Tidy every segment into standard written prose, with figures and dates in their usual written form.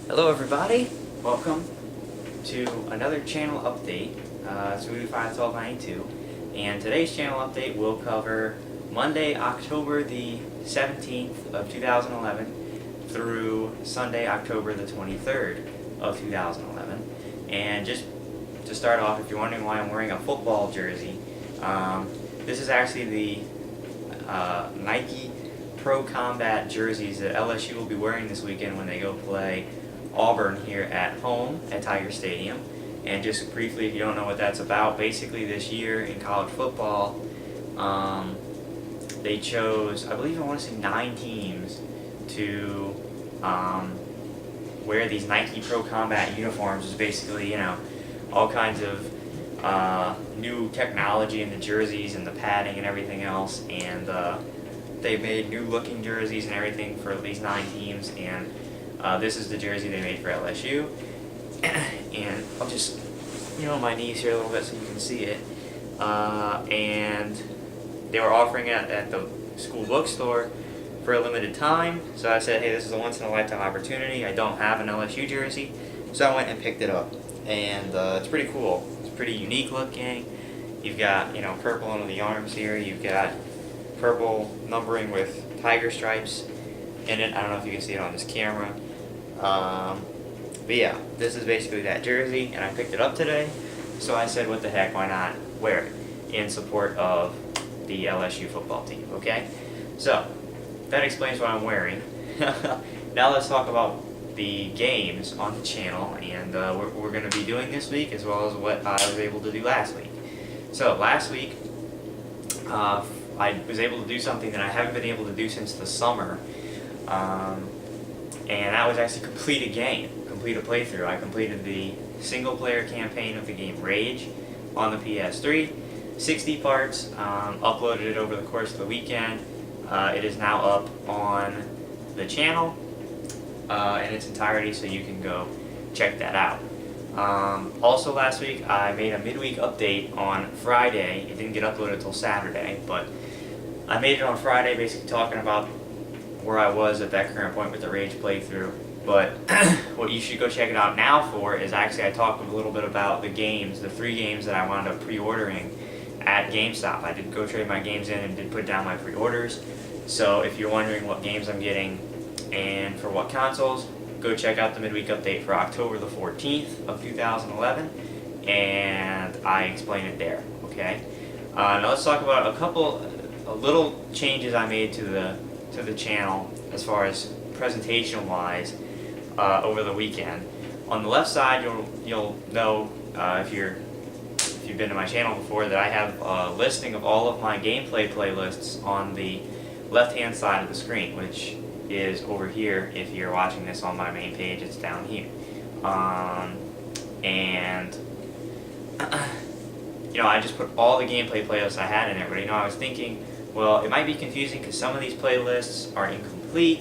Hello everybody, welcome to another channel update. It's Movie 51292, and today's channel update will cover Monday, October the 17th of 2011 through Sunday, October the 23rd of 2011. And just to start off, if you're wondering why I'm wearing a football jersey, this is actually the Nike Pro Combat jerseys that LSU will be wearing this weekend when they go play Auburn here at home at Tiger Stadium. And just briefly, if you don't know what that's about, basically this year in college football, they chose, I believe I want to say 9 teams to wear these Nike Pro Combat uniforms. It's basically, you know, all kinds of new technology in the jerseys and the padding and everything else. And they made new looking jerseys and everything for these 9 teams. And this is the jersey they made for LSU, and I'll just, my knees here a little bit so you can see it. And they were offering it at the school bookstore for a limited time, so I said, hey, this is a once-in-a-lifetime opportunity. I don't have an LSU jersey, so I went and picked it up. And it's pretty cool. It's pretty unique looking. You've got, purple under the arms here. You've got purple numbering with tiger stripes in it. I don't know if you can see it on this camera. But yeah, this is basically that jersey, and I picked it up today, so I said, what the heck, why not wear it in support of the LSU football team, okay? So, that explains what I'm wearing. Now let's talk about the games on the channel, and we're going to be doing this week, as well as what I was able to do last week. So, last week, I was able to do something that I haven't been able to do since the summer. And that was actually complete a playthrough. I completed the single-player campaign of the game Rage on the PS3, 60 parts, uploaded it over the course of the weekend. It is now up on the channel in its entirety, so you can go check that out. Also last week, I made a midweek update on Friday. It didn't get uploaded until Saturday, but I made it on Friday, basically talking about where I was at that current point with the Rage playthrough. But what you should go check it out now for is actually I talked a little bit about the games, the 3 games that I wound up pre-ordering at GameStop. I did go trade my games in and did put down my pre-orders. So if you're wondering what games I'm getting and for what consoles, go check out the midweek update for October the 14th of 2011, and I explain it there, okay? Now let's talk about a little changes I made to the channel as far as presentation wise over the weekend. On the left side, you'll know if you've been to my channel before that I have a listing of all of my gameplay playlists on the left hand side of the screen, which is over here. If you're watching this on my main page, it's down here. And I just put all the gameplay playlists I had in there, but I was thinking, well, it might be confusing because some of these playlists are incomplete.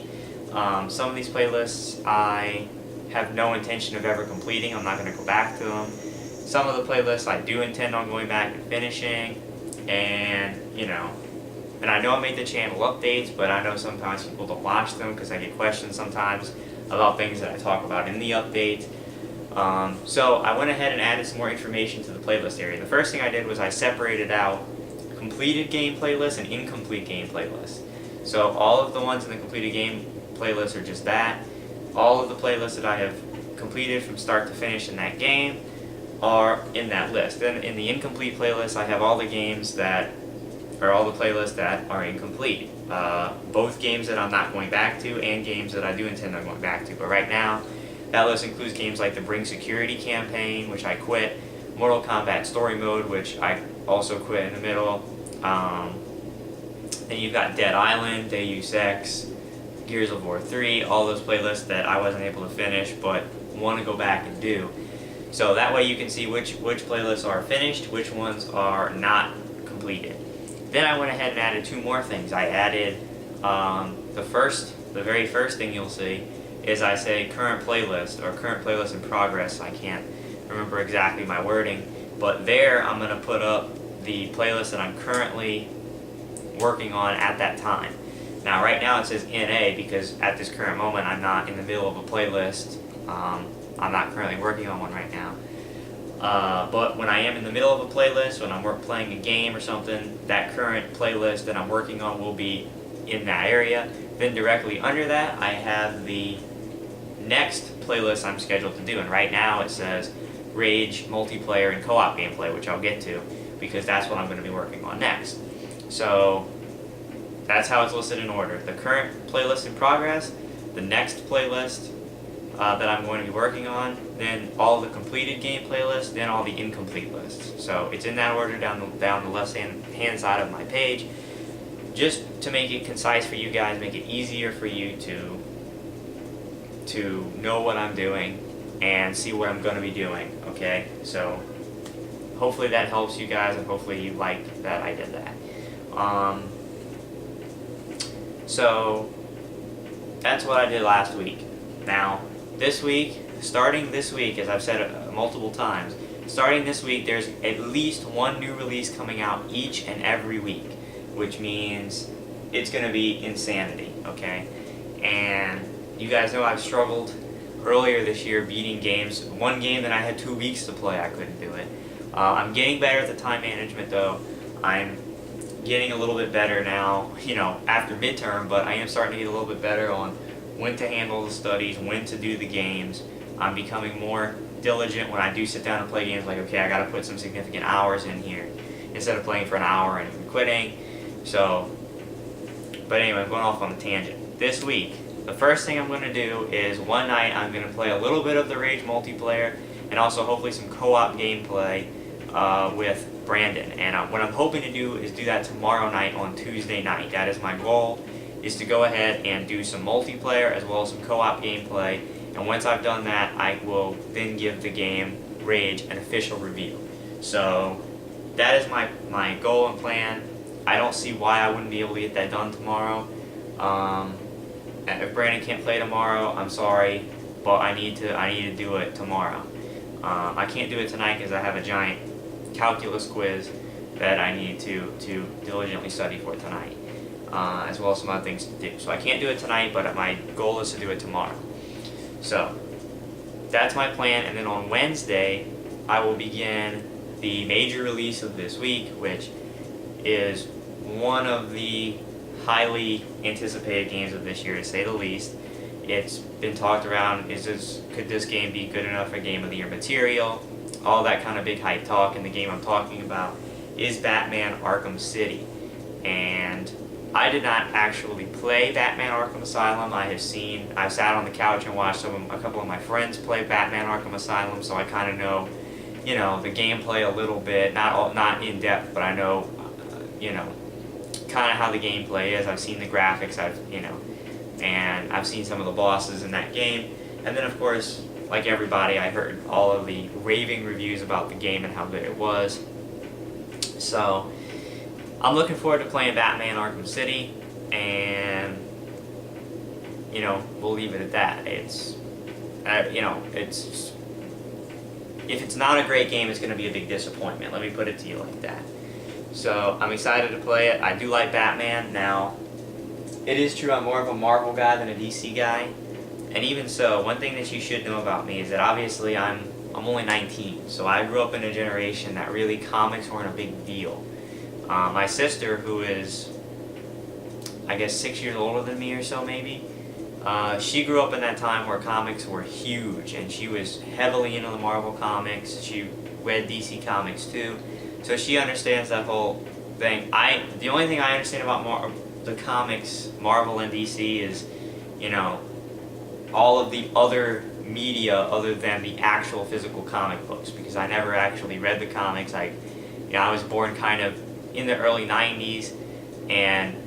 Some of these playlists I have no intention of ever completing. I'm not going to go back to them. Some of the playlists I do intend on going back and finishing. And, and I know I made the channel updates, but I know sometimes people don't watch them because I get questions sometimes about things that I talk about in the update. So I went ahead and added some more information to the playlist area. The first thing I did was I separated out completed game playlists and incomplete game playlists. So all of the ones in the completed game playlist are just that. All of the playlists that I have completed from start to finish in that game are in that list. Then in the incomplete playlist, I have all the games all the playlists that are incomplete. Both games that I'm not going back to and games that I do intend on going back to. But right now, that list includes games like the Bring Security campaign, which I quit, Mortal Kombat Story Mode, which I also quit in the middle. Then you've got Dead Island, Deus Ex, Gears of War 3, all those playlists that I wasn't able to finish but want to go back and do. So that way you can see which playlists are finished, which ones are not completed. Then I went ahead and added 2 more things. I added the very first thing you'll see is I say current playlist or current playlist in progress. I can't remember exactly my wording, but there I'm going to put up the playlist that I'm currently working on at that time. Now right now it says NA because at this current moment I'm not in the middle of a playlist I'm not currently working on one right now. But when I am in the middle of a playlist, when I'm playing a game or something, that current playlist that I'm working on will be in that area. Then directly under that, I have the next playlist I'm scheduled to do, and right now it says Rage multiplayer and co-op gameplay, which I'll get to because that's what I'm going to be working on next. So that's how it's listed in order. The current playlist in progress, the next playlist that I'm going to be working on, then all the completed game playlists, then all the incomplete lists. So it's in that order down the left hand side of my page, just to make it concise for you guys, make it easier for you to know what I'm doing and see what I'm going to be doing. Okay, so hopefully that helps you guys, and hopefully you like that I did that. So that's what I did last week. Now this week, starting this week, as I've said multiple times, starting this week there's at least one new release coming out each and every week, which means it's going to be insanity, okay? And you guys know I've struggled earlier this year beating games. One game that I had 2 weeks to play, I couldn't do it. I'm getting better at the time management though. I'm getting a little bit better now, after midterm, but I am starting to get a little bit better on when to handle the studies, when to do the games. I'm becoming more diligent when I do sit down and play games, like, okay, I got to put some significant hours in here instead of playing for an hour and quitting. So, but anyway, I'm going off on a tangent. This week, the first thing I'm going to do is one night I'm going to play a little bit of the Rage multiplayer and also hopefully some co-op gameplay with Brandon. And what I'm hoping to do is do that tomorrow night on Tuesday night. That is my goal, is to go ahead and do some multiplayer as well as some co-op gameplay. And once I've done that, I will then give the game Rage an official review. So that is my goal and plan. I don't see why I wouldn't be able to get that done tomorrow. If Brandon can't play tomorrow, I'm sorry, but I need to do it tomorrow. I can't do it tonight because I have a giant calculus quiz that I need to diligently study for tonight, as well as some other things to do. So I can't do it tonight, but my goal is to do it tomorrow. So that's my plan, and then on Wednesday I will begin the major release of this week, which is one of the highly anticipated games of this year, to say the least. It's been talked around, could this game be good enough for Game of the Year material? All that kind of big hype talk, and the game I'm talking about is Batman Arkham City. And I did not actually play Batman Arkham Asylum. I've sat on the couch and watched a couple of my friends play Batman Arkham Asylum, so I kind of know, the gameplay a little bit, not in depth, but I know, kind of how the gameplay is. I've seen the graphics, and I've seen some of the bosses in that game. And then of course, like everybody, I heard all of the raving reviews about the game and how good it was. So I'm looking forward to playing Batman Arkham City, and we'll leave it at that. It's if it's not a great game, it's going to be a big disappointment. Let me put it to you like that. So I'm excited to play it. I do like Batman. Now, it is true I'm more of a Marvel guy than a DC guy, and even so, one thing that you should know about me is that obviously I'm only 19, so I grew up in a generation that really comics weren't a big deal. My sister, who is, I guess, 6 years older than me or so maybe, she grew up in that time where comics were huge, and she was heavily into the Marvel comics. She read DC comics too, so she understands that whole thing. The only thing I understand about the comics, Marvel and DC, is, all of the other media other than the actual physical comic books, because I never actually read the comics. I was born kind of in the early 90s, and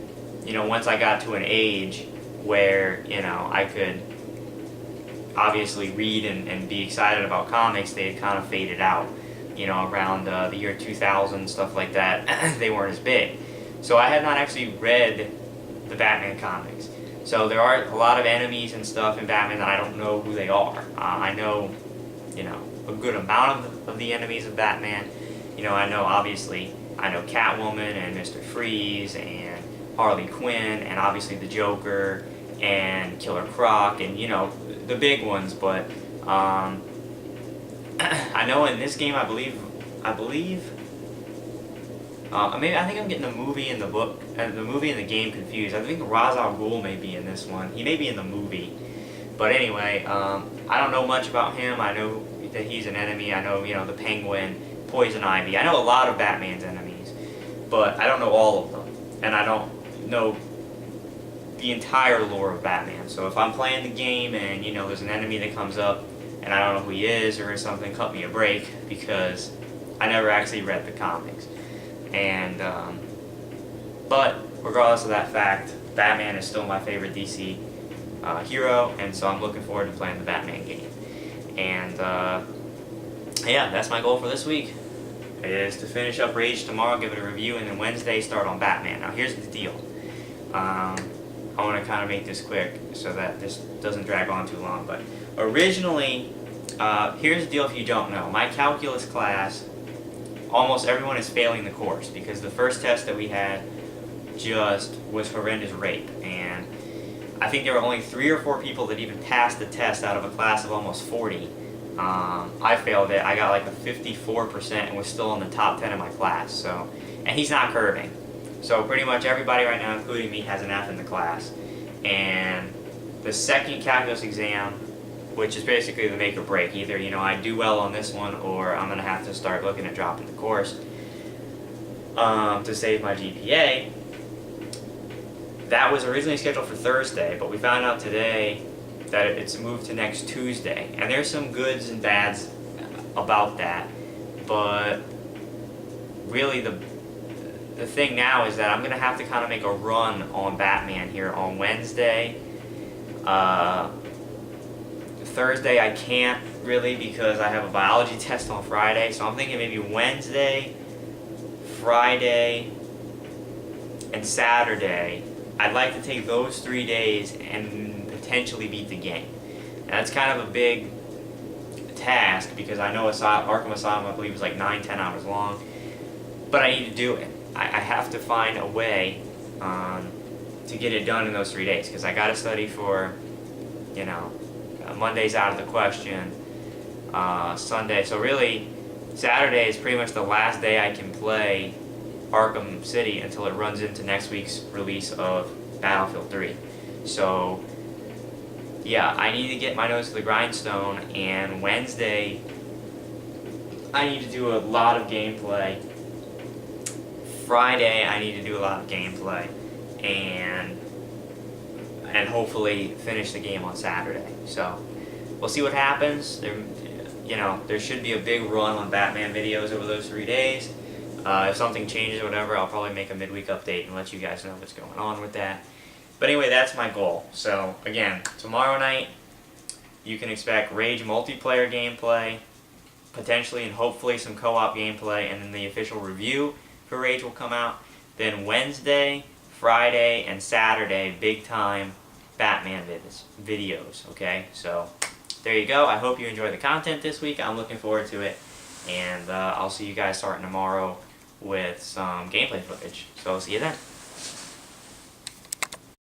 once I got to an age where I could obviously read and be excited about comics, they had kind of faded out. Around the year 2000, stuff like that, they weren't as big. So I had not actually read the Batman comics. So there are a lot of enemies and stuff in Batman that I don't know who they are. I know, a good amount of the enemies of Batman. I know Catwoman and Mr. Freeze and Harley Quinn and obviously the Joker and Killer Croc and, the big ones, but I know in this game, I believe, maybe I think I'm getting the movie and the book, the movie and the game confused. I think Ra's al Ghul may be in this one. He may be in the movie, but anyway, I don't know much about him. I know that he's an enemy. I know, the Penguin, Poison Ivy. I know a lot of Batman's enemies, but I don't know all of them, and I don't know the entire lore of Batman. So if I'm playing the game and there's an enemy that comes up and I don't know who he is or something, cut me a break, because I never actually read the comics. And but regardless of that fact, Batman is still my favorite DC hero, and so I'm looking forward to playing the Batman game. And yeah, that's my goal for this week, is to finish up Rage tomorrow, give it a review, and then Wednesday start on Batman. Now here's the deal. I want to kind of make this quick so that this doesn't drag on too long, but originally, here's the deal if you don't know. My calculus class, almost everyone is failing the course because the first test that we had just was horrendous rape, and I think there were only 3 or 4 people that even passed the test out of a class of almost 40. I failed it. I got like a 54% and was still in the top 10 of my class. So, and he's not curving. So pretty much everybody right now, including me, has an F in the class. And the second calculus exam, which is basically the make or break, either I do well on this one or I'm going to have to start looking at dropping the course to save my GPA. That was originally scheduled for Thursday, but we found out today that it's moved to next Tuesday. And there's some goods and bads about that, but really the thing now is that I'm going to have to kind of make a run on Batman here on Wednesday. Thursday I can't really because I have a biology test on Friday, so I'm thinking maybe Wednesday, Friday, and Saturday. I'd like to take those 3 days and potentially beat the game. Now that's kind of a big task because I know Arkham Asylum, I believe, is like 9-10 hours long, but I need to do it. I have to find a way to get it done in those 3 days, because I got to study for, Monday's out of the question, Sunday. So really, Saturday is pretty much the last day I can play Arkham City until it runs into next week's release of Battlefield 3. So yeah, I need to get my nose to the grindstone, and Wednesday I need to do a lot of gameplay. Friday I need to do a lot of gameplay, and hopefully finish the game on Saturday. So we'll see what happens. There should be a big run on Batman videos over those 3 days. If something changes or whatever, I'll probably make a midweek update and let you guys know what's going on with that. But anyway, that's my goal. So again, tomorrow night you can expect Rage multiplayer gameplay, potentially and hopefully some co-op gameplay, and then the official review for Rage will come out. Then Wednesday, Friday, and Saturday, big time Batman videos, okay? So there you go. I hope you enjoy the content this week. I'm looking forward to it, and I'll see you guys starting tomorrow with some gameplay footage. So I'll see you then.